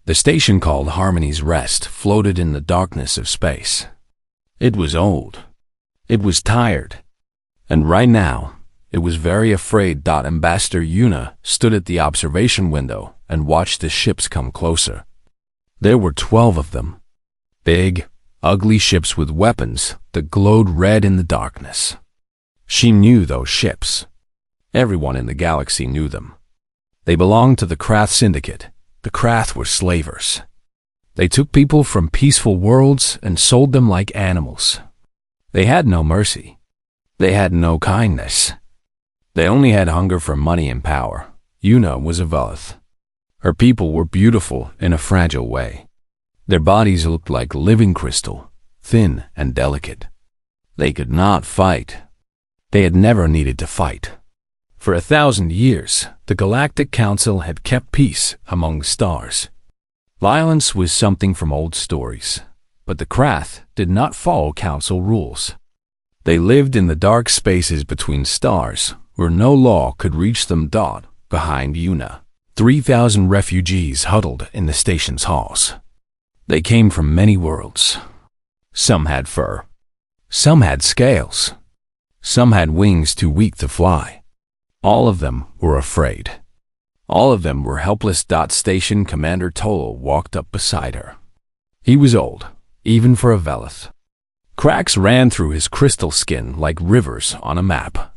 The station called Harmony's Rest floated in the darkness of space. It was old. It was tired. And right now, it was very afraid. Ambassador Yuna stood at the observation window and watched the ships come closer. There were 12 of them. Big, ugly ships with weapons that glowed red in the darkness. She knew those ships. Everyone in the galaxy knew them. They belonged to the Krath Syndicate. The Krath were slavers. They took people from peaceful worlds and sold them like animals. They had no mercy. They had no kindness. They only had hunger for money and power. Yuna was a Velith. Her people were beautiful in a fragile way. Their bodies looked like living crystal, thin and delicate. They could not fight. They had never needed to fight. For 1,000 years, the Galactic Council had kept peace among the stars. Violence was something from old stories, but the Krath did not follow Council rules. They lived in the dark spaces between stars, where no law could reach them. Behind Yuna, 3,000 refugees huddled in the station's halls. They came from many worlds. Some had fur. Some had scales. Some had wings too weak to fly. All of them were afraid. All of them were helpless. Station Commander Tolo walked up beside her. He was old, even for a Velith. Cracks ran through his crystal skin like rivers on a map.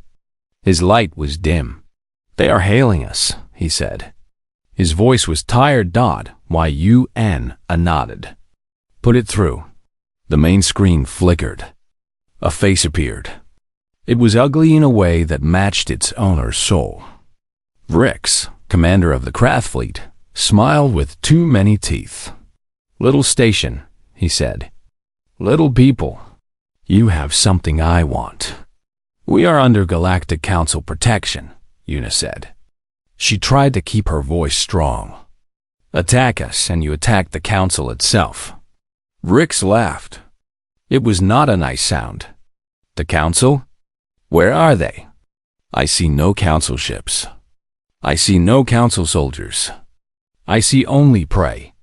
His light was dim. "They are hailing us," he said. His voice was tired. Yuna nodded. "Put it through." The main screen flickered. A face appeared. It was ugly in a way that matched its owner's soul. Vrix, commander of the Krath fleet, smiled with too many teeth. "Little station," he said. "Little people, you have something I want." "We are under Galactic Council protection," Yuna said. She tried to keep her voice strong. "Attack us and you attack the Council itself." Vrix laughed. It was not a nice sound. "The Council? Where are they? I see no Council ships. I see no Council soldiers. I see only prey."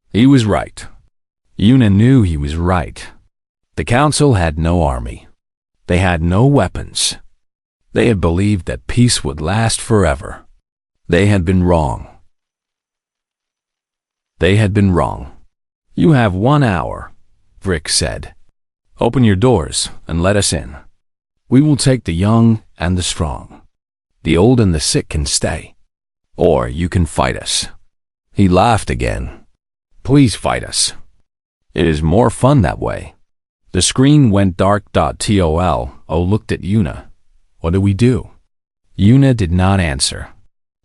He was right. Yuna knew he was right. The Council had no army. They had no weapons. They had believed that peace would last forever. They had been wrong. They had been wrong. "You have 1 hour," Vrix said. "Open your doors and let us in. We will take the young and the strong. The old and the sick can stay. Or you can fight us." He laughed again. "Please fight us. It is more fun that way." The screen went dark. Tolo looked at Yuna. "What do we do?" Yuna did not answer.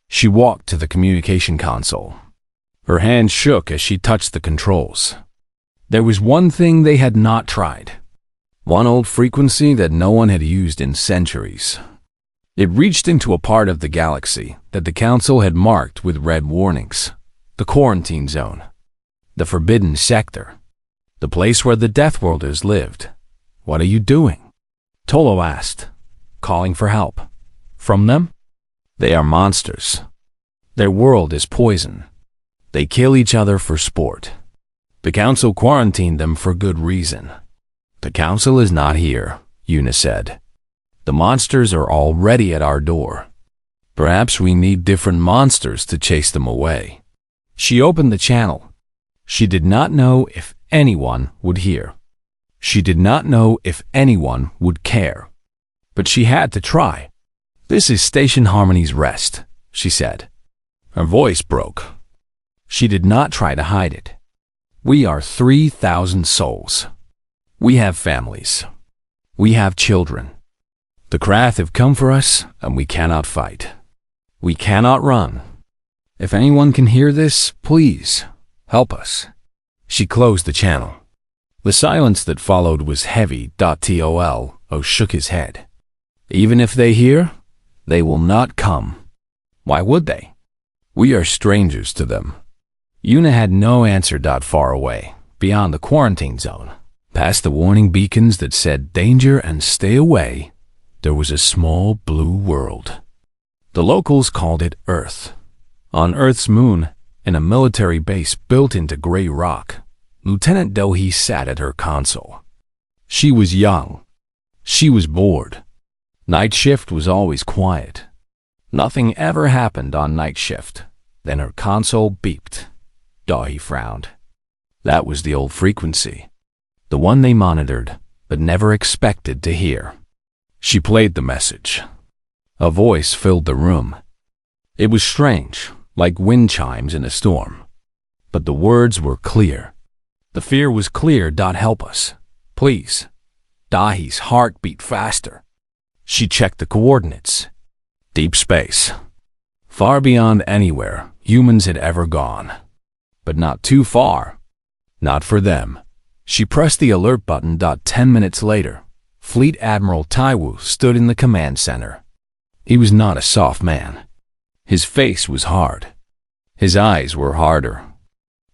She walked to the communication console. Her hand shook as she touched the controls. There was one thing they had not tried. One old frequency that no one had used in centuries. It reached into a part of the galaxy that the Council had marked with red warnings. The quarantine zone. The forbidden sector. The place where the Deathworlders lived. "What are you doing?" Tolo asked, calling for help. "From them?" "They are monsters. Their world is poison. They kill each other for sport. The Council quarantined them for good reason." "The Council is not here," Yuna said. "The monsters are already at our door. Perhaps we need different monsters to chase them away." She opened the channel. She did not know if anyone would hear. She did not know if anyone would care. But she had to try. "This is Station Harmony's Rest," she said. Her voice broke. She did not try to hide it. "We are 3,000 souls. We have families. We have children. The Krath have come for us, and we cannot fight. We cannot run. If anyone can hear this, please, help us." She closed the channel. The silence that followed was heavy. Tolo shook his head. "Even if they hear, they will not come. Why would they? We are strangers to them." Yuna had no answer. Far away, beyond the quarantine zone, past the warning beacons that said danger and stay away, there was a small blue world. The locals called it Earth. On Earth's moon, In a military base built into gray rock, Lieutenant Dohe sat at her console. She was young. She was bored. Night shift was always quiet. Nothing ever happened on night shift. Then her console beeped. Dohe frowned. That was the old frequency. The one they monitored, but never expected to hear. She played the message. A voice filled the room. It was strange, like wind chimes in a storm. But the words were clear. The fear was clear. Help us. Please. Dahi's heart beat faster. She checked the coordinates. Deep space. Far beyond anywhere humans had ever gone. But not too far. Not for them. She pressed the alert button. 10 minutes later, Fleet Admiral Taiwu stood in the command center. He was not a soft man. His face was hard. His eyes were harder.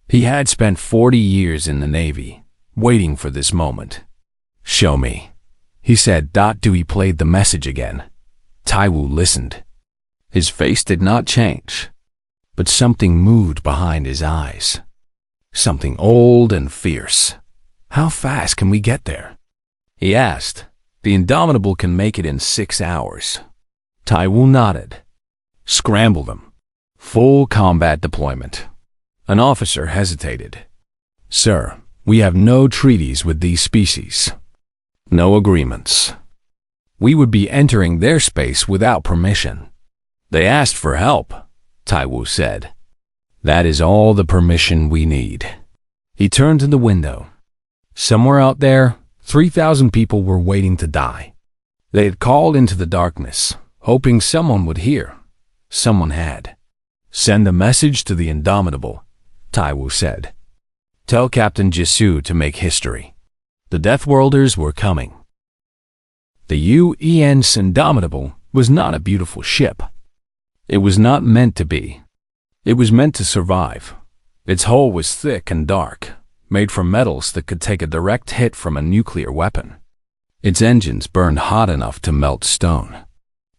He had spent 40 years in the Navy, waiting for this moment. Show me, he said. Dewey played the message again. Taiwu listened. His face did not change, but something moved behind his eyes. Something old and fierce. How fast can we get there? He asked. The Indomitable can make it in 6 hours. Taiwu nodded. Scramble them. Full combat deployment. An officer hesitated. Sir, we have no treaties with these species. No agreements. We would be entering their space without permission. They asked for help, Taiwu said. That is all the permission we need. He turned to the window. Somewhere out there, 3,000 people were waiting to die. They had called into the darkness, hoping someone would hear. Someone had. Send a message to the Indomitable, Taiwu said. Tell Captain Jisoo to make history. The Deathworlders were coming. The UEN's Indomitable was not a beautiful ship. It was not meant to be. It was meant to survive. Its hull was thick and dark, made from metals that could take a direct hit from a nuclear weapon. Its engines burned hot enough to melt stone.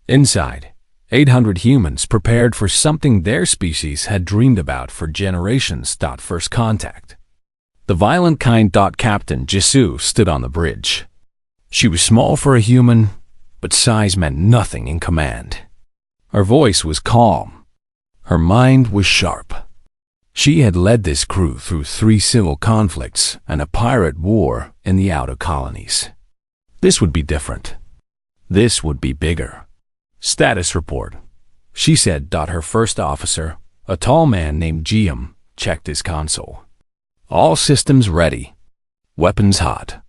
Inside, 800 humans prepared for something their species had dreamed about for generations. First contact. The violent kind. Captain Jisoo stood on the bridge. She was small for a human, but size meant nothing in command. Her voice was calm. Her mind was sharp. She had led this crew through 3 civil conflicts and a pirate war in the outer colonies. This would be different. This would be bigger. Status report, she said. Her first officer, a tall man named Jiam, checked his console. All systems ready. Weapons hot.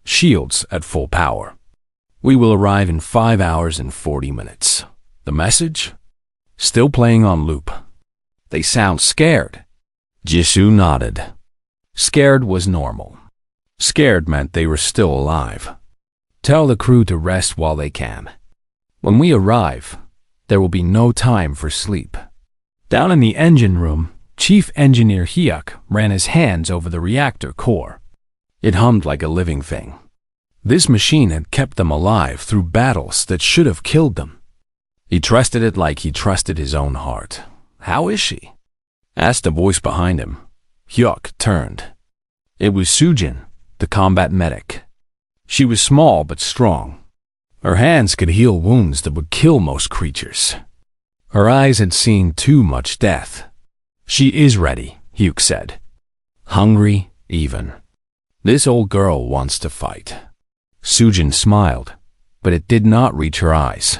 Shields at full power. We will arrive in 5 hours and 40 minutes. The message? Still playing on loop. They sound scared. Jisoo nodded. Scared was normal. Scared meant they were still alive. Tell the crew to rest while they can. When we arrive, there will be no time for sleep. Down in the engine room, Chief Engineer Hyuk ran his hands over the reactor core. It hummed like a living thing. This machine had kept them alive through battles that should have killed them. He trusted it like he trusted his own heart. How is she? Asked a voice behind him. Hyuk turned. It was Sujin, the combat medic. She was small but strong. Her hands could heal wounds that would kill most creatures. Her eyes had seen too much death. She is ready, Hyuk said. Hungry, even. This old girl wants to fight. Sujin smiled, but it did not reach her eyes.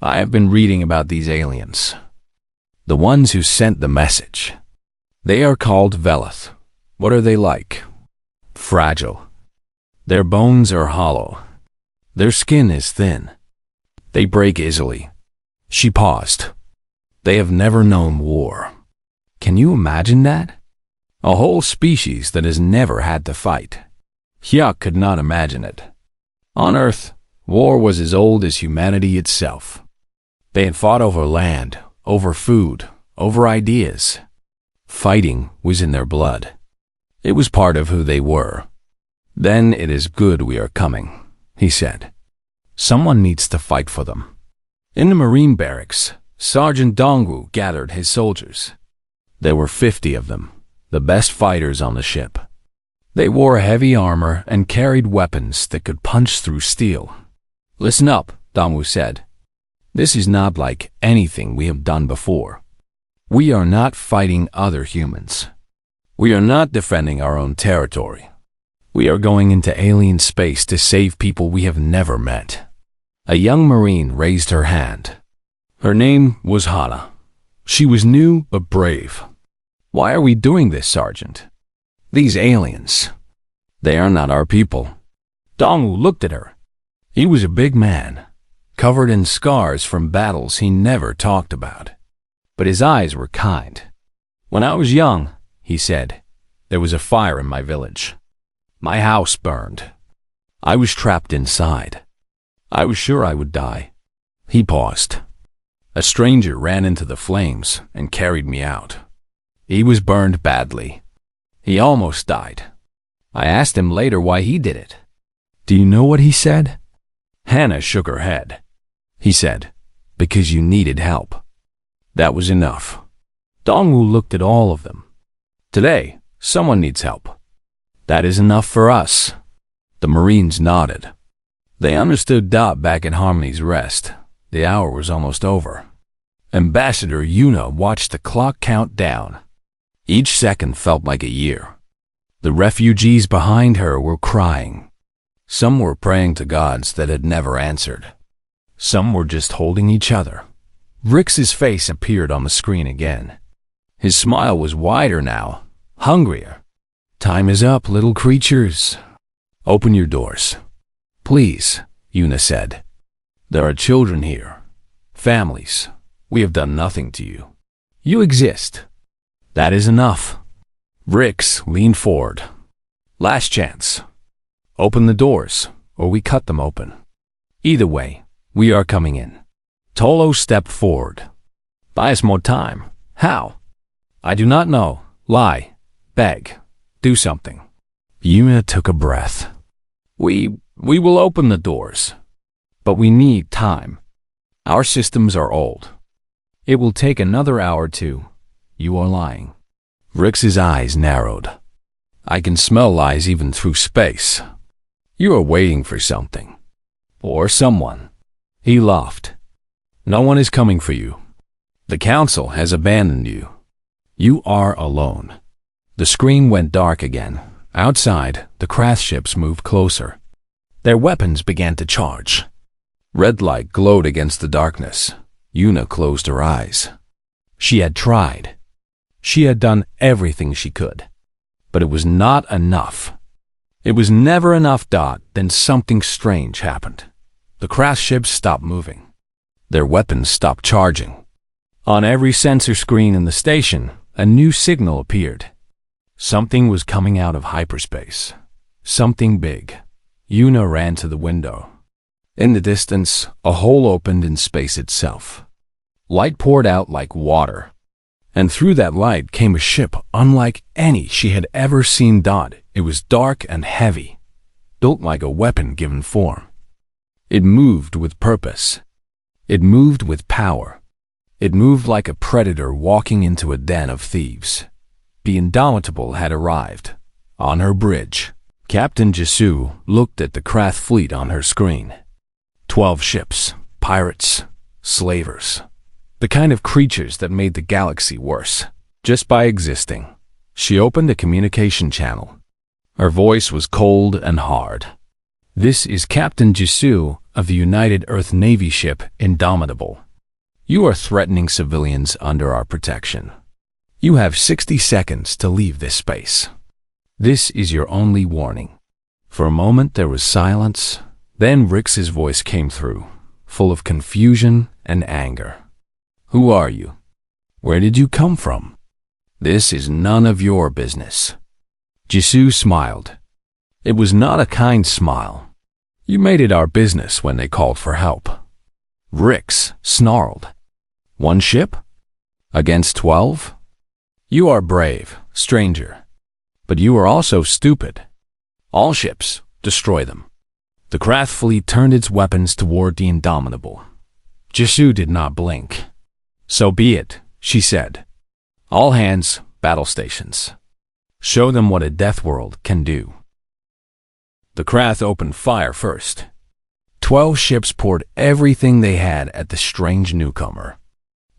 I have been reading about these aliens. The ones who sent the message. They are called Velith. What are they like? Fragile. Their bones are hollow. Their skin is thin. They break easily. She paused. They have never known war. Can you imagine that? A whole species that has never had to fight. Hyuk could not imagine it. On Earth, war was as old as humanity itself. They had fought over land, over food, over ideas. Fighting was in their blood. It was part of who they were. Then it is good we are coming, he said. Someone needs to fight for them. In the Marine barracks, Sergeant Dongwu gathered his soldiers. There were 50 of them, the best fighters on the ship. They wore heavy armor and carried weapons that could punch through steel. "Listen up," Dongwu said. "This is not like anything we have done before. We are not fighting other humans. We are not defending our own territory. We are going into alien space to save people we have never met." A young Marine raised her hand. Her name was Hana. She was new but brave. "Why are we doing this, Sergeant? These aliens, they are not our people." Dongwu looked at her. He was a big man, covered in scars from battles he never talked about. But his eyes were kind. "When I was young," he said, "there was a fire in my village. My house burned. I was trapped inside. I was sure I would die." He paused. "A stranger ran into the flames and carried me out. He was burned badly. He almost died. I asked him later why he did it. Do you know what he said?" Hannah shook her head. He said, "Because you needed help." That was enough. Dongwu looked at all of them. "Today, someone needs help. That is enough for us." The Marines nodded. They understood back at Harmony's Rest. The hour was almost over. Ambassador Yuna watched the clock count down. Each second felt like a year. The refugees behind her were crying. Some were praying to gods that had never answered. Some were just holding each other. Rix's face appeared on the screen again. His smile was wider now, hungrier. "Time is up, little creatures. Open your doors. Please," Yuna said. "There are children here. Families. We have done nothing to you. You exist. That is enough." Rix leaned forward. "Last chance. Open the doors, or we cut them open. Either way, we are coming in." Tolo stepped forward. "Buy us more time. How?" "I do not know. Lie. Beg. Do something." Yuna took a breath. We will open the doors. But we need time. Our systems are old. It will take another hour too. You are lying." Rix's eyes narrowed. "I can smell lies even through space. You are waiting for something. Or someone." He laughed. "No one is coming for you. The Council has abandoned you. You are alone." The screen went dark again. Outside, the Krath ships moved closer. Their weapons began to charge. Red light glowed against the darkness. Yuna closed her eyes. She had tried. She had done everything she could. But it was not enough. It was never enough. Then something strange happened. The Krath ships stopped moving. Their weapons stopped charging. On every sensor screen in the station, a new signal appeared. Something was coming out of hyperspace. Something big. Yuna ran to the window. In the distance, a hole opened in space itself. Light poured out like water. And through that light came a ship unlike any she had ever seen. It was dark and heavy, built like a weapon given form. It moved with purpose. It moved with power. It moved like a predator walking into a den of thieves. The Indomitable had arrived. On her bridge, Captain Jisoo looked at the Krath fleet on her screen. 12 ships, pirates, slavers. The kind of creatures that made the galaxy worse, just by existing. She opened a communication channel. Her voice was cold and hard. "This is Captain Jisoo of the United Earth Navy ship Indomitable. You are threatening civilians under our protection. You have 60 seconds to leave this space. This is your only warning." For a moment there was silence. Then Rix's voice came through, full of confusion and anger. "Who are you? Where did you come from? This is none of your business." Jisoo smiled. It was not a kind smile. "You made it our business when they called for help." Rix snarled. "One ship? Against 12? You are brave, stranger. But you are also stupid. All ships, destroy them." The Krath fleet turned its weapons toward the Indomitable. Jisoo did not blink. "So be it," she said. All hands, battle stations. Show them what a death world can do. The Krath opened fire first. 12 ships poured everything they had at the strange newcomer.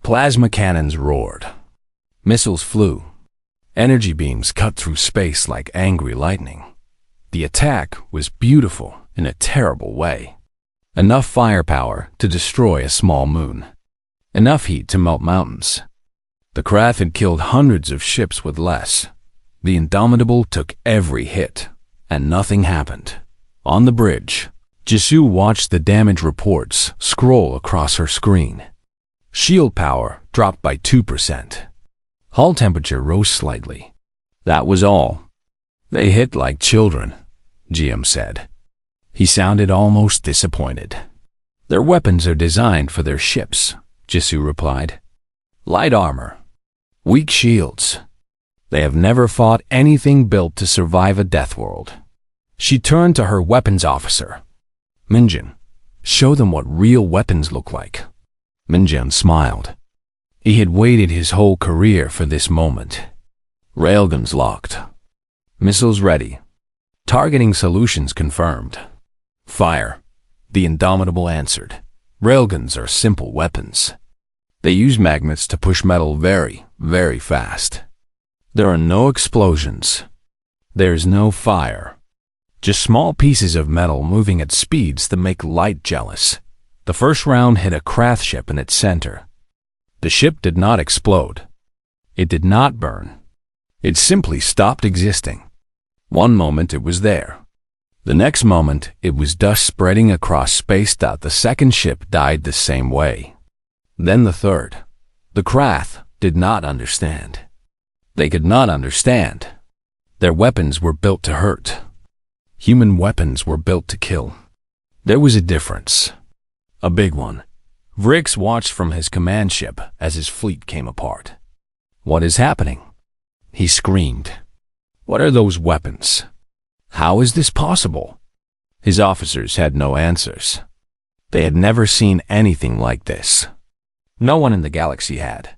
Plasma cannons roared. Missiles flew. Energy beams cut through space like angry lightning. The attack was beautiful in a terrible way. Enough firepower to destroy a small moon. Enough heat to melt mountains. The Krath had killed hundreds of ships with less. The Indomitable took every hit, and nothing happened. On the bridge, Jisoo watched the damage reports scroll across her screen. Shield power dropped by 2%. Hull temperature rose slightly. That was all. They hit like children, GM said. He sounded almost disappointed. Their weapons are designed for their ships, Jisoo replied. Light armor. Weak shields. They have never fought anything built to survive a death world. She turned to her weapons officer. Minjin, show them what real weapons look like. Minjin smiled. He had waited his whole career for this moment. Railguns locked. Missiles ready. Targeting solutions confirmed. Fire. The Indomitable answered. Railguns are simple weapons. They use magnets to push metal very, very fast. There are no explosions. There's no fire. Just small pieces of metal moving at speeds that make light jealous. The first round hit a Krath ship in its center. The ship did not explode. It did not burn. It simply stopped existing. One moment it was there. The next moment it was dust spreading across space. The second ship died the same way. Then the third. The Krath did not understand. They could not understand. Their weapons were built to hurt. Human weapons were built to kill. There was a difference. A big one. Vrix watched from his command ship as his fleet came apart. What is happening? He screamed. What are those weapons? How is this possible? His officers had no answers. They had never seen anything like this. No one in the galaxy had.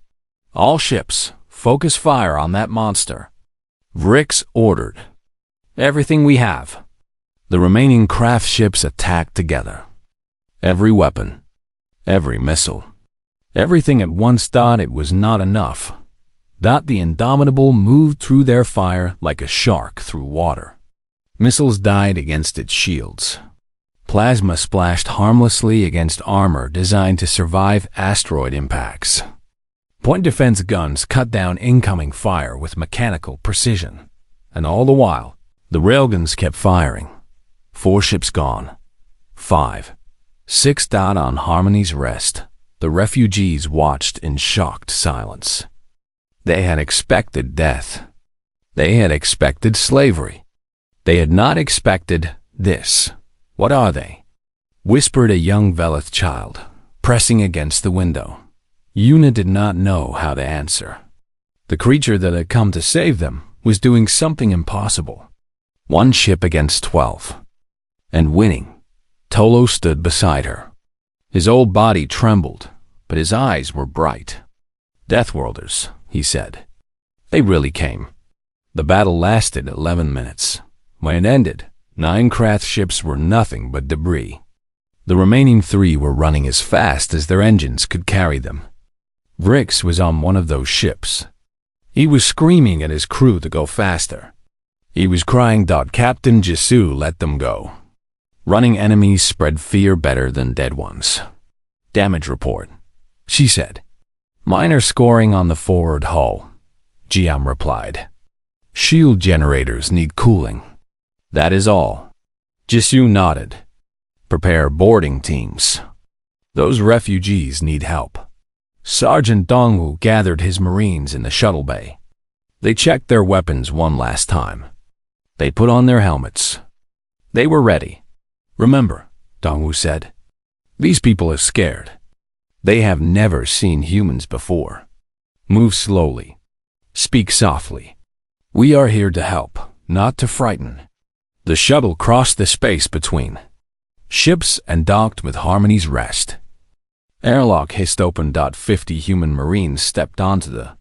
All ships, focus fire on that monster. Vrix ordered. Everything we have. The remaining Krath ships attacked together. Every weapon. Every missile. Everything at once. It was not enough. The Indomitable moved through their fire like a shark through water. Missiles died against its shields. Plasma splashed harmlessly against armor designed to survive asteroid impacts. Point defense guns cut down incoming fire with mechanical precision. And all the while, the railguns kept firing. 4 ships gone. 5. 6. On Harmony's rest, the refugees watched in shocked silence. They had expected death. They had expected slavery. They had not expected this. What are they? Whispered a young Velith child, pressing against the window. Yuna did not know how to answer. The creature that had come to save them was doing something impossible. 1 ship against 12. And winning. Tolo stood beside her. His old body trembled, but his eyes were bright. Deathworlders, he said. They really came. The battle lasted 11 minutes. When it ended, 9 Krath ships were nothing but debris. The remaining 3 were running as fast as their engines could carry them. Vrix was on one of those ships. He was screaming at his crew to go faster. He was crying, Captain Jisoo, let them go. Running enemies spread fear better than dead ones. Damage report, she said. Minor scoring on the forward hull, Jiam replied. Shield generators need cooling. That is all. Jisoo nodded. Prepare boarding teams. Those refugees need help. Sergeant Dongwu gathered his Marines in the shuttle bay. They checked their weapons one last time. They put on their helmets. They were ready. Remember, Dongwu said, these people are scared. They have never seen humans before. Move slowly. Speak softly. We are here to help, not to frighten. The shuttle crossed the space between ships and docked with Harmony's rest. Airlock hissed open. 50 human Marines stepped onto the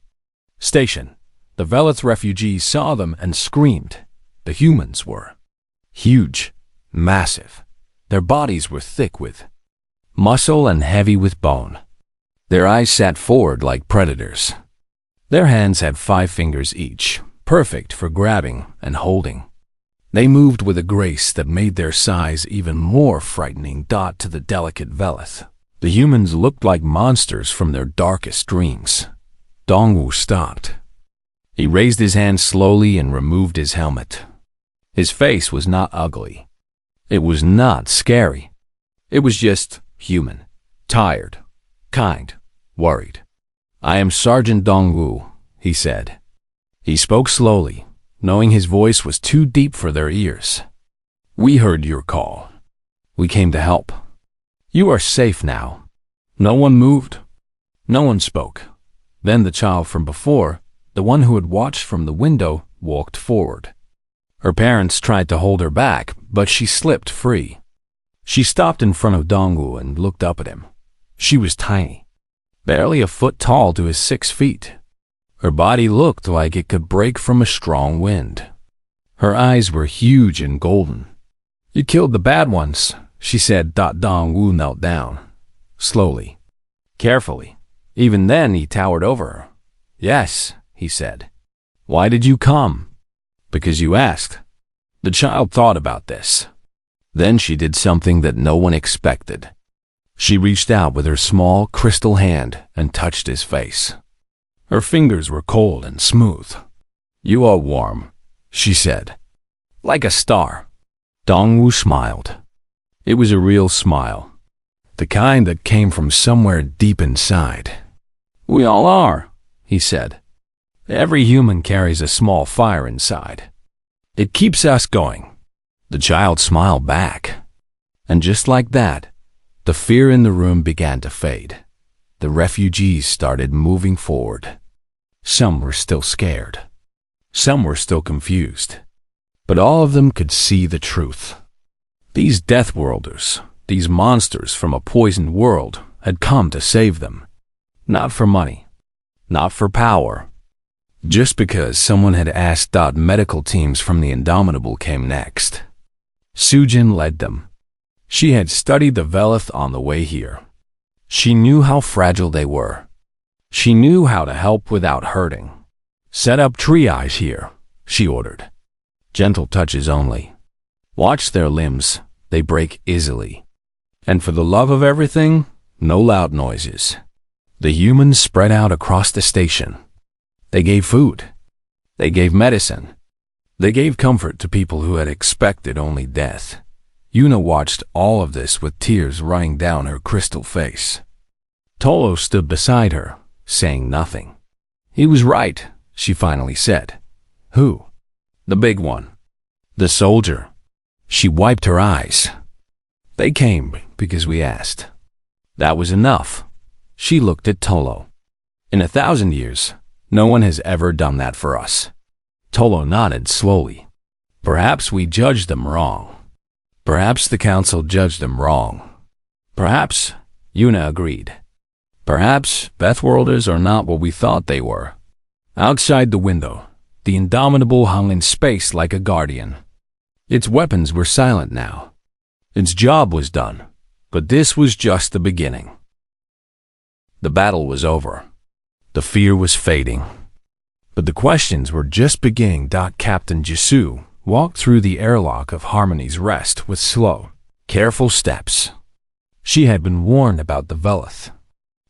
Station. The Velith refugees saw them and screamed. The humans were huge, massive. Their bodies were thick with muscle and heavy with bone. Their eyes sat forward like predators. Their hands had 5 fingers each, perfect for grabbing and holding. They moved with a grace that made their size even more frightening. To the delicate Velith, the humans looked like monsters from their darkest dreams. Dongwu stopped. He raised his hand slowly and removed his helmet. His face was not ugly. It was not scary. It was just human, tired, kind, worried. "I am Sergeant Dongwu," he said. He spoke slowly, knowing his voice was too deep for their ears. "We heard your call. We came to help. You are safe now." No one moved. No one spoke. Then the child from before, the one who had watched from the window, walked forward. Her parents tried to hold her back, but she slipped free. She stopped in front of Dongwu and looked up at him. She was tiny, barely a foot tall to his 6 feet. Her body looked like it could break from a strong wind. Her eyes were huge and golden. "You killed the bad ones," she said. Dongwu knelt down, slowly, carefully. Even then he towered over her. "Yes," he said. "Why did you come?" "Because you asked." The child thought about this. Then she did something that no one expected. She reached out with her small crystal hand and touched his face. Her fingers were cold and smooth. "You are warm," she said. "Like a star." Dongwu smiled. It was a real smile, the kind that came from somewhere deep inside. "We all are," he said. "Every human carries a small fire inside. It keeps us going." The child smiled back. And just like that, the fear in the room began to fade. The refugees started moving forward. Some were still scared. Some were still confused. But all of them could see the truth. These Deathworlders, these monsters from a poisoned world, had come to save them. Not for money. Not for power. Just because someone had asked. Medical teams from the Indomitable came next. Sujin led them. She had studied the Velith on the way here. She knew how fragile they were. She knew how to help without hurting. "Set up triage here," she ordered. "Gentle touches only. Watch their limbs, they break easily. And for the love of everything, no loud noises." The humans spread out across the station. They gave food. They gave medicine. They gave comfort to people who had expected only death. Yuna watched all of this with tears running down her crystal face. Tolo stood beside her, saying nothing. "He was right," she finally said. "Who?" "The big one. The soldier." She wiped her eyes. "They came because we asked. That was enough." She looked at Tolo. "In 1,000 years, no one has ever done that for us." Tolo nodded slowly. "Perhaps we judged them wrong. Perhaps the council judged them wrong. Perhaps," Yuna agreed. "Perhaps Deathworlders are not what we thought they were." Outside the window, the Indomitable hung in space like a guardian. Its weapons were silent now. Its job was done, but this was just the beginning. The battle was over. The fear was fading. But the questions were just beginning. Captain Jisoo walked through the airlock of Harmony's Rest with slow, careful steps. She had been warned about the Velith.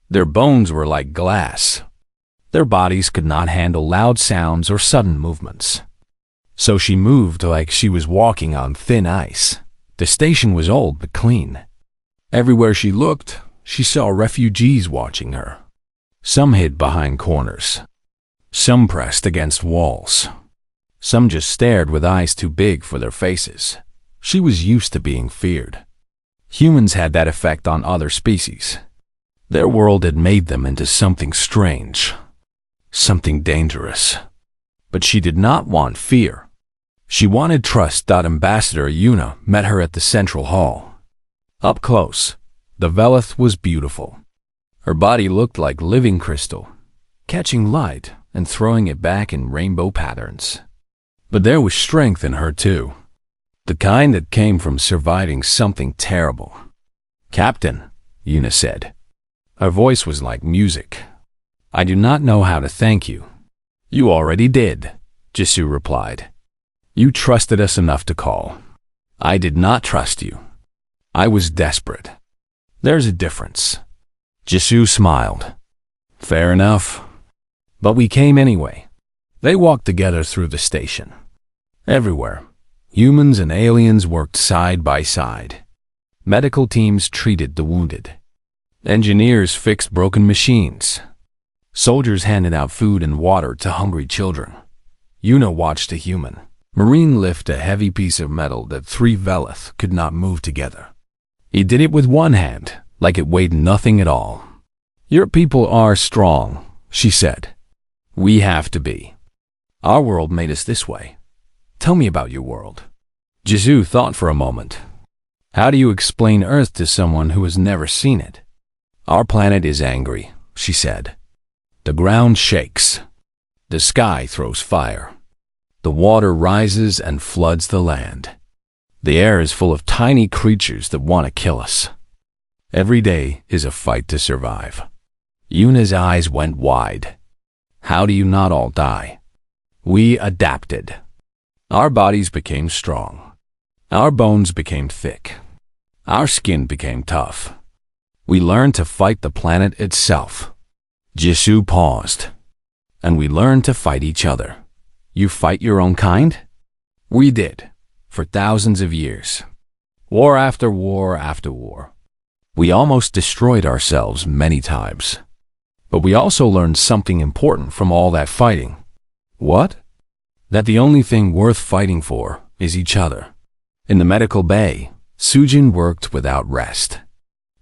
Their bones were like glass. Their bodies could not handle loud sounds or sudden movements. So she moved like she was walking on thin ice. The station was old but clean. Everywhere she looked, she saw refugees watching her. Some hid behind corners. Some pressed against walls. Some just stared with eyes too big for their faces. She was used to being feared. Humans had that effect on other species. Their world had made them into something strange, something dangerous. But she did not want fear. She wanted trust. Ambassador Yuna met her at the central hall. Up close, the Velith was beautiful. Her body looked like living crystal, catching light and throwing it back in rainbow patterns. But there was strength in her too, the kind that came from surviving something terrible. "Captain," Yuna said. Her voice was like music. "I do not know how to thank you." "You already did," Jisoo replied. "You trusted us enough to call. I did not trust you. I was desperate. There's a difference." Jisoo smiled. "Fair enough. But we came anyway." They walked together through the station. Everywhere, humans and aliens worked side by side. Medical teams treated the wounded. Engineers fixed broken machines. Soldiers handed out food and water to hungry children. Yuna watched a human Marine lift a heavy piece of metal that 3 Velith could not move together. He did it with one hand, like it weighed nothing at all. "Your people are strong," she said. "We have to be. Our world made us this way. Tell me about your world." Jisoo thought for a moment. "How do you explain Earth to someone who has never seen it?" "Our planet is angry," she said. "The ground shakes. The sky throws fire. The water rises and floods the land. The air is full of tiny creatures that want to kill us. Every day is a fight to survive." Yuna's eyes went wide. "How do you not all die?" "We adapted. Our bodies became strong. Our bones became thick. Our skin became tough. We learned to fight the planet itself." Jisoo paused. "And we learned to fight each other." "You fight your own kind?" "We did, for thousands of years. War after war after war. We almost destroyed ourselves many times. But we also learned something important from all that fighting." "What?" "That the only thing worth fighting for is each other." In the medical bay, Sujin worked without rest.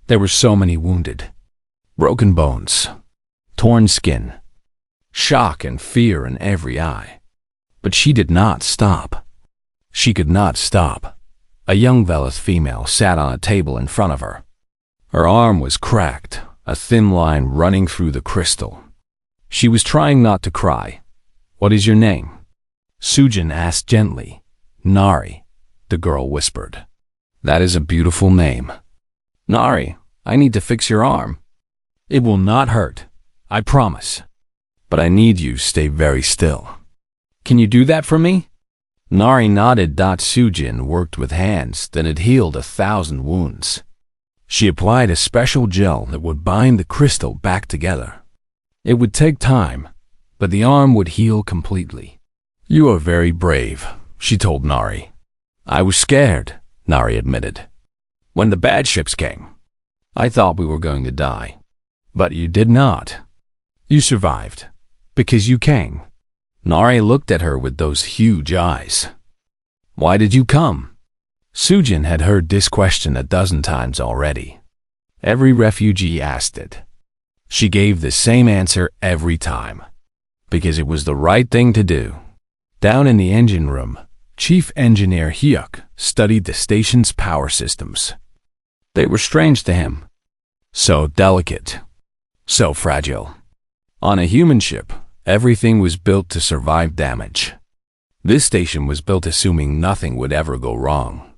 There were so many wounded. Broken bones. Torn skin. Shock and fear in every eye. But she did not stop. She could not stop. A young Velith female sat on a table in front of her. Her arm was cracked, a thin line running through the crystal. She was trying not to cry. "What is your name?" Sujin asked gently. "Nari," the girl whispered. "That is a beautiful name." "Nari, I need to fix your arm." "It will not hurt, I promise. But I need you to stay very still." "Can you do that for me?" Nari nodded. Sujin worked with hands that had healed 1,000 wounds. She applied a special gel that would bind the crystal back together. It would take time, but the arm would heal completely. "You are very brave," she told Nari. "I was scared," Nari admitted. "When the bad ships came, I thought we were going to die. But you did not. You survived, because you came." Nari looked at her with those huge eyes. "Why did you come?" Sujin had heard this question 12 times already. Every refugee asked it. She gave the same answer every time. Because it was the right thing to do. Down in the engine room, Chief Engineer Hyuk studied the station's power systems. They were strange to him. So delicate. So fragile. On a human ship, everything was built to survive damage. This station was built assuming nothing would ever go wrong.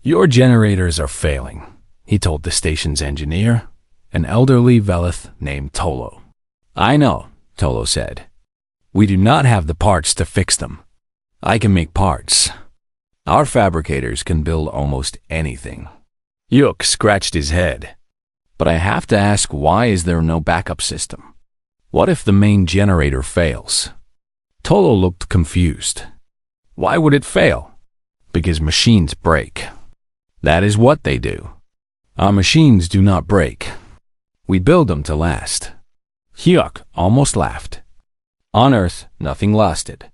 "Your generators are failing," he told the station's engineer, an elderly Velith named Tolo. "I know," Tolo said. "We do not have the parts to fix them. I can make parts. Our fabricators can build almost anything." Hyuk scratched his head. "But I have to ask, why is there no backup system? What if the main generator fails?" Tolo looked confused. "Why would it fail?" "Because machines break. That is what they do. Our machines do not break. We build them to last." Hyuk almost laughed. On Earth, nothing lasted.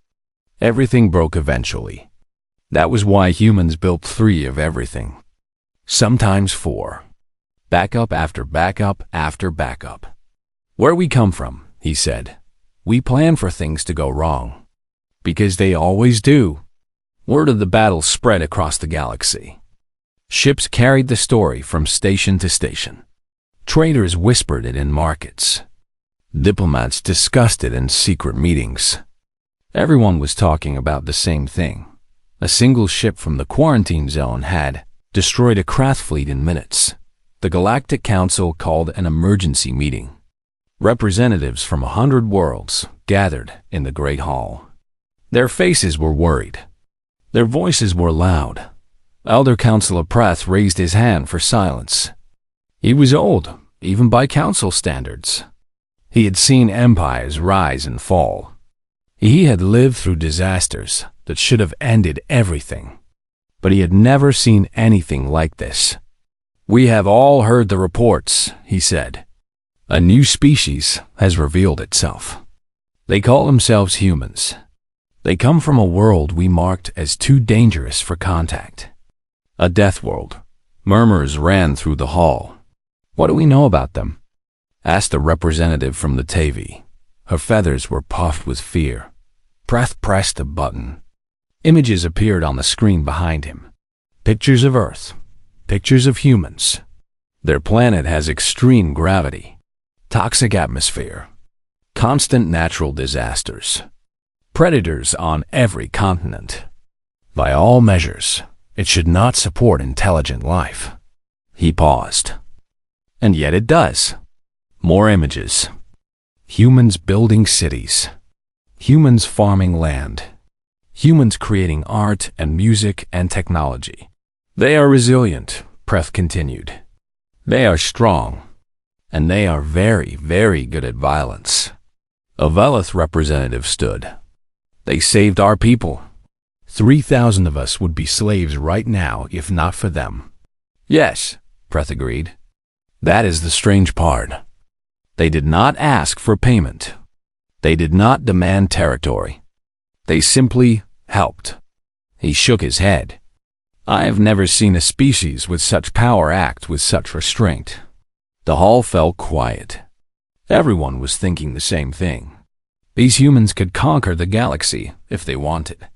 Everything broke eventually. That was why humans built 3 of everything. Sometimes 4. Backup after backup after backup. "Where we come from," he said, "we plan for things to go wrong. Because they always do." Word of the battle spread across the galaxy. Ships carried the story from station to station. Traders whispered it in markets. Diplomats discussed it in secret meetings. Everyone was talking about the same thing. A single ship from the quarantine zone had destroyed a craft fleet in minutes. The Galactic Council called an emergency meeting. Representatives from 100 worlds gathered in the Great Hall. Their faces were worried. Their voices were loud. Elder Councilor Prath raised his hand for silence. He was old, even by council standards. He had seen empires rise and fall. He had lived through disasters that should have ended everything. But he had never seen anything like this. "We have all heard the reports," he said. "A new species has revealed itself. They call themselves humans. They come from a world we marked as too dangerous for contact. A death world." Murmurs ran through the hall. "What do we know about them?" asked a representative from the TV. Her feathers were puffed with fear. Prath pressed a button. Images appeared on the screen behind him. Pictures of Earth. Pictures of humans. Their planet has extreme gravity, toxic atmosphere, constant natural disasters, predators on every continent. By all measures, it should not support intelligent life. He paused. And yet it does. More images. Humans building cities. Humans farming land. Humans creating art and music and technology. They are resilient, Preth continued. They are strong. And they are very, very good at violence. A Velith representative stood. They saved our people. 3,000 of us would be slaves right now if not for them. Yes, Preth agreed. That is the strange part. They did not ask for payment. They did not demand territory. They simply helped. He shook his head. I have never seen a species with such power act with such restraint. The hall fell quiet. Everyone was thinking the same thing. These humans could conquer the galaxy if they wanted.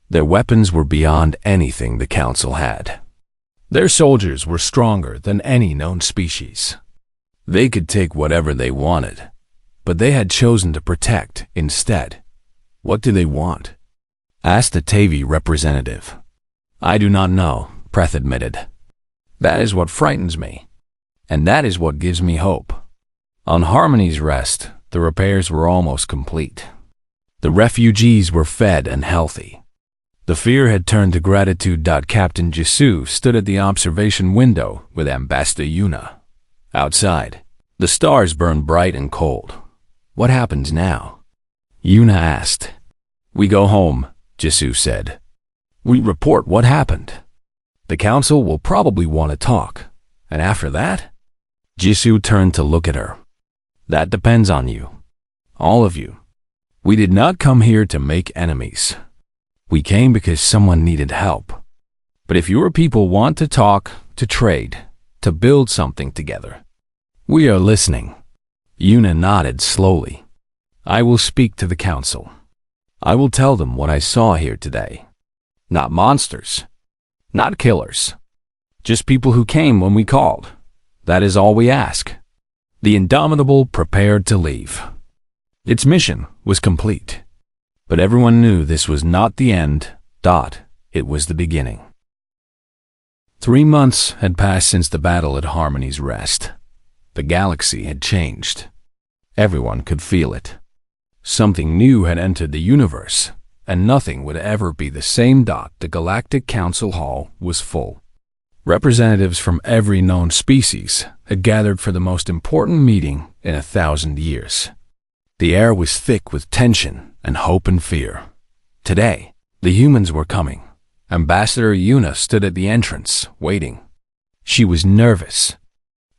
Their weapons were beyond anything the Council had. Their soldiers were stronger than any known species. They could take whatever they wanted, but they had chosen to protect instead. What do they want? Asked the Tavi representative. I do not know, Preth admitted. That is what frightens me, and that is what gives me hope. On Harmony's Rest, the repairs were almost complete. The refugees were fed and healthy. The fear had turned to gratitude. Captain Jisoo stood at the observation window with Ambassador Yuna. Outside, the stars burned bright and cold. What happens now? Yuna asked. We go home, Jisoo said. We report what happened. The council will probably want to talk. And after that? Jisoo turned to look at her. That depends on you. All of you. We did not come here to make enemies. We came because someone needed help. But if your people want to talk, to trade, to build something together, we are listening. Yuna nodded slowly. I will speak to the council. I will tell them what I saw here today. Not monsters. Not killers. Just people who came when we called. That is all we ask. The Indomitable prepared to leave. Its mission was complete. But everyone knew this was not the end. It was the beginning. 3 months had passed since the battle at Harmony's Rest. The galaxy had changed. Everyone could feel it. Something new had entered the universe, and nothing would ever be the same. The Galactic Council Hall was full. Representatives from every known species had gathered for the most important meeting in 1,000 years. The air was thick with tension and hope and fear. Today, the humans were coming. Ambassador Yuna stood at the entrance, waiting. She was nervous.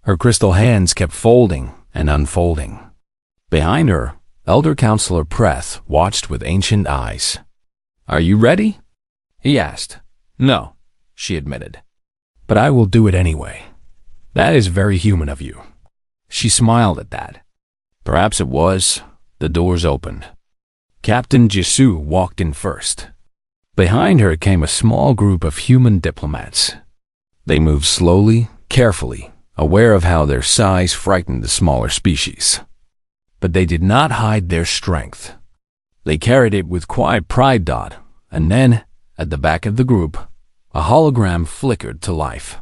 Her crystal hands kept folding and unfolding. Behind her, Elder Counselor Preth watched with ancient eyes. Are you ready? He asked. No, she admitted. But I will do it anyway. That is very human of you. She smiled at that. Perhaps it was. The doors opened. Captain Jisoo walked in first. Behind her came a small group of human diplomats. They moved slowly, carefully, aware of how their size frightened the smaller species. but they did not hide their strength. They carried it with quiet pride. And then, at the back of the group, a hologram flickered to life.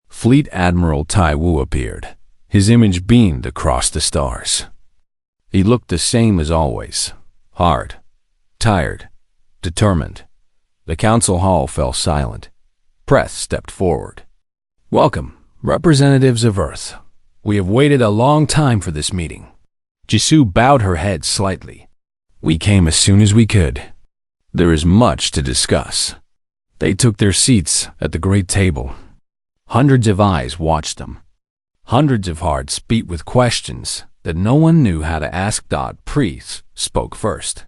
Fleet Admiral Tai Wu appeared. His image beamed across the stars. He looked the same as always, hard, tired, determined. The council hall fell silent. Preth stepped forward. "Welcome, representatives of Earth. We have waited a long time for this meeting." Jisoo bowed her head slightly. "We came as soon as we could. There is much to discuss." They took their seats at the great table. Hundreds of eyes watched them. Hundreds of hearts beat with questions that no one knew how to ask. Priest spoke first.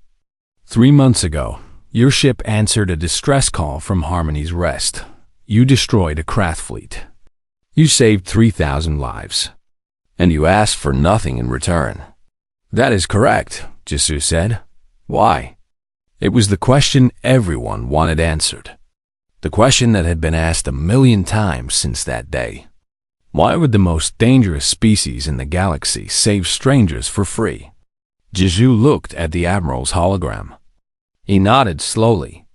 3 months ago, your ship answered a distress call from Harmony's Rest. You destroyed a craft fleet. You saved 3,000 lives. And you asked for nothing in return. "That is correct," Jisoo said. "Why?" It was the question everyone wanted answered. The question that had been asked 1,000,000 times since that day. Why would the most dangerous species in the galaxy save strangers for free? Jisoo looked at the Admiral's hologram. He nodded slowly.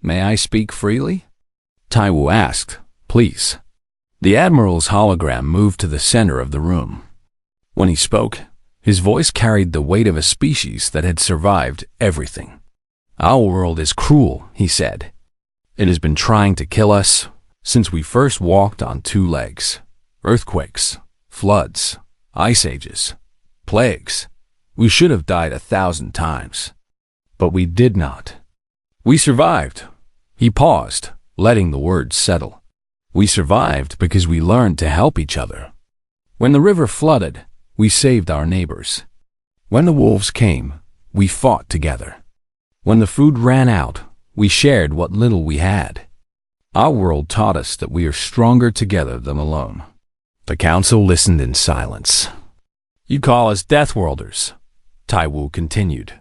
"May I speak freely?" Tai Wu asked. "Please." The Admiral's hologram moved to the center of the room. When he spoke, his voice carried the weight of a species that had survived everything. "Our world is cruel," he said. "It has been trying to kill us since we first walked on 2 legs. Earthquakes, floods, ice ages, plagues. We should have died 1,000 times. But we did not. We survived." He paused, letting the words settle. "We survived because we learned to help each other. When the river flooded, we saved our neighbors. When the wolves came, we fought together. When the food ran out, we shared what little we had. Our world taught us that we are stronger together than alone." The council listened in silence. "You call us Deathworlders," Tai Wu continued.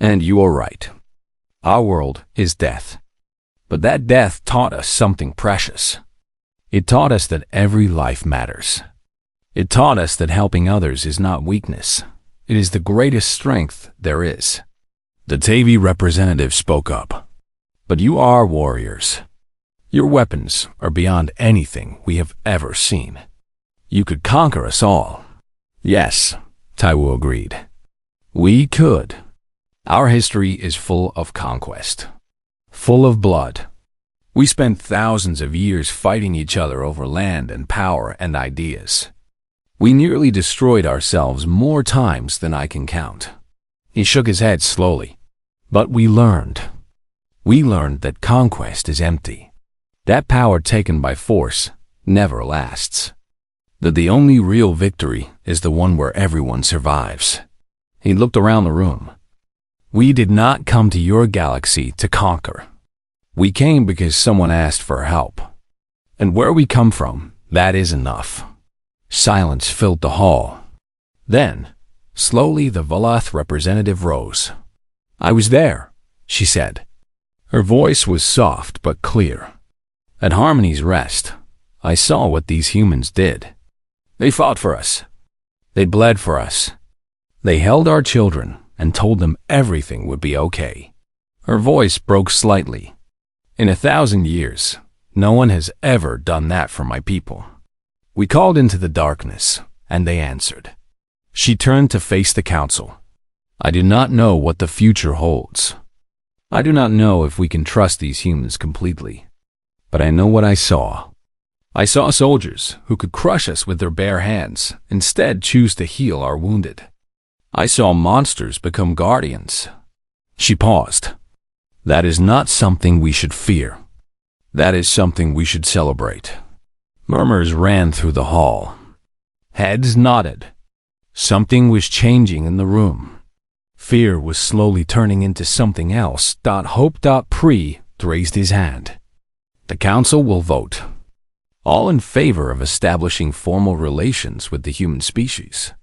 "And you are right. Our world is death. But that death taught us something precious. It taught us that every life matters. It taught us that helping others is not weakness. It is the greatest strength there is." The Tavi representative spoke up. "But you are warriors. Your weapons are beyond anything we have ever seen. You could conquer us all." "Yes," Tai Wu agreed. "We could. Our history is full of conquest, full of blood. We spent thousands of years fighting each other over land and power and ideas. We nearly destroyed ourselves more times than I can count." He shook his head slowly. "But we learned. We learned that conquest is empty. That power taken by force never lasts. That the only real victory is the one where everyone survives." He looked around the room. "We did not come to your galaxy to conquer. We came because someone asked for help. And where we come from, that is enough." Silence filled the hall. Then, slowly the Valath representative rose. "I was there," she said. Her voice was soft but clear. "At Harmony's Rest, I saw what these humans did. They fought for us. They bled for us. They held our children and told them everything would be okay." Her voice broke slightly. "In 1,000 years, no one has ever done that for my people. We called into the darkness, and they answered." She turned to face the council. "I do not know what the future holds. I do not know if we can trust these humans completely. But I know what I saw. I saw soldiers who could crush us with their bare hands, instead choose to heal our wounded. I saw monsters become guardians." She paused. "That is not something we should fear. That is something we should celebrate." Murmurs ran through the hall. Heads nodded. Something was changing in the room. Fear was slowly turning into something else. Hope. Pre raised his hand. "The council will vote. All in favor of establishing formal relations with the human species."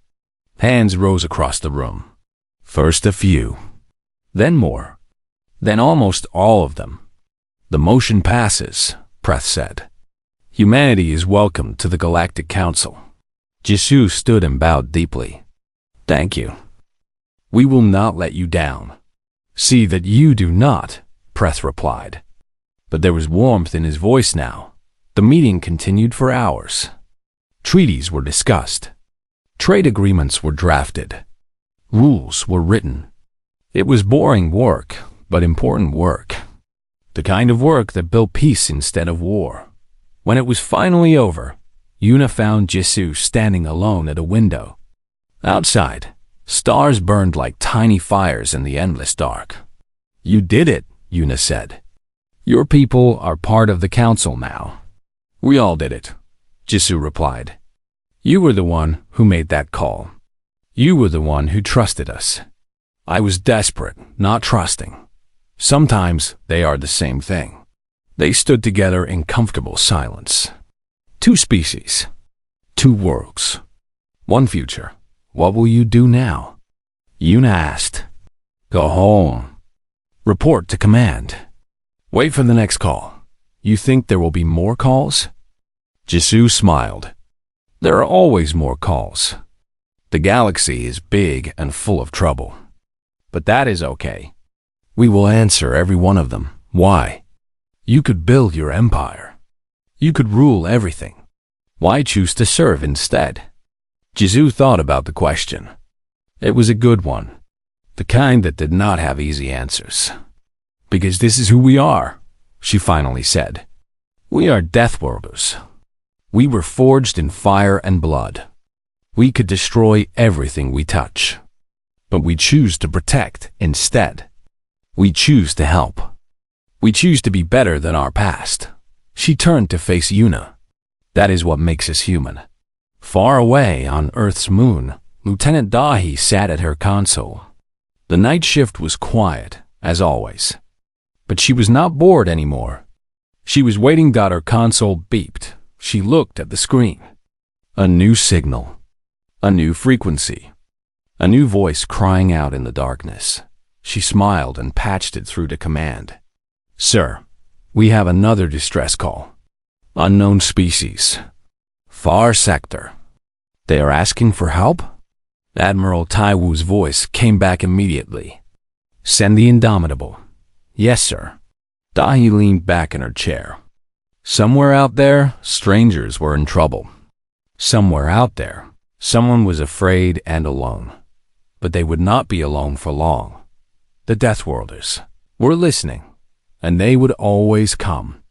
Hands rose across the room. First a few, then more, then almost all of them. "The motion passes," Preth said. "Humanity is welcome to the Galactic Council." Jisoo stood and bowed deeply. "Thank you." We will not let you down. See that you do not, Preth replied. But there was warmth in his voice now. The meeting continued for hours. Treaties were discussed. Trade agreements were drafted. Rules were written. It was boring work, but important work. The kind of work that built peace instead of war. When it was finally over, Yuna found Jisoo standing alone at a window. Outside, stars burned like tiny fires in the endless dark. You did it, Yuna said. Your people are part of the council now. We all did it, Jisoo replied. You were the one who made that call. You were the one who trusted us. I was desperate, not trusting. Sometimes they are the same thing. They stood together in comfortable silence. Two species, two worlds, one future. What will you do now? Yuna asked. Go home. Report to command. Wait for the next call. You think there will be more calls? Jisoo smiled. There are always more calls. The galaxy is big and full of trouble. But that is okay. We will answer every one of them. Why? You could build your empire. You could rule everything. Why choose to serve instead? Jisoo thought about the question. It was a good one. The kind that did not have easy answers. Because this is who we are, she finally said. We are Deathworlders. We were forged in fire and blood. We could destroy everything we touch. But we choose to protect instead. We choose to help. We choose to be better than our past. She turned to face Yuna. That is what makes us human. Far away on Earth's moon, Lieutenant Dahi sat at her console. The night shift was quiet, as always. But she was not bored anymore. She was waiting. Her console beeped. She looked at the screen. A new signal. A new frequency. A new voice crying out in the darkness. She smiled and patched it through to command. Sir, we have another distress call. Unknown species. Far sector. They are asking for help? Admiral Taiwu's voice came back immediately. Send the Indomitable. Yes, sir. Dahi leaned back in her chair. Somewhere out there, strangers were in trouble. Somewhere out there, someone was afraid and alone. But they would not be alone for long. The Deathworlders were listening, and they would always come.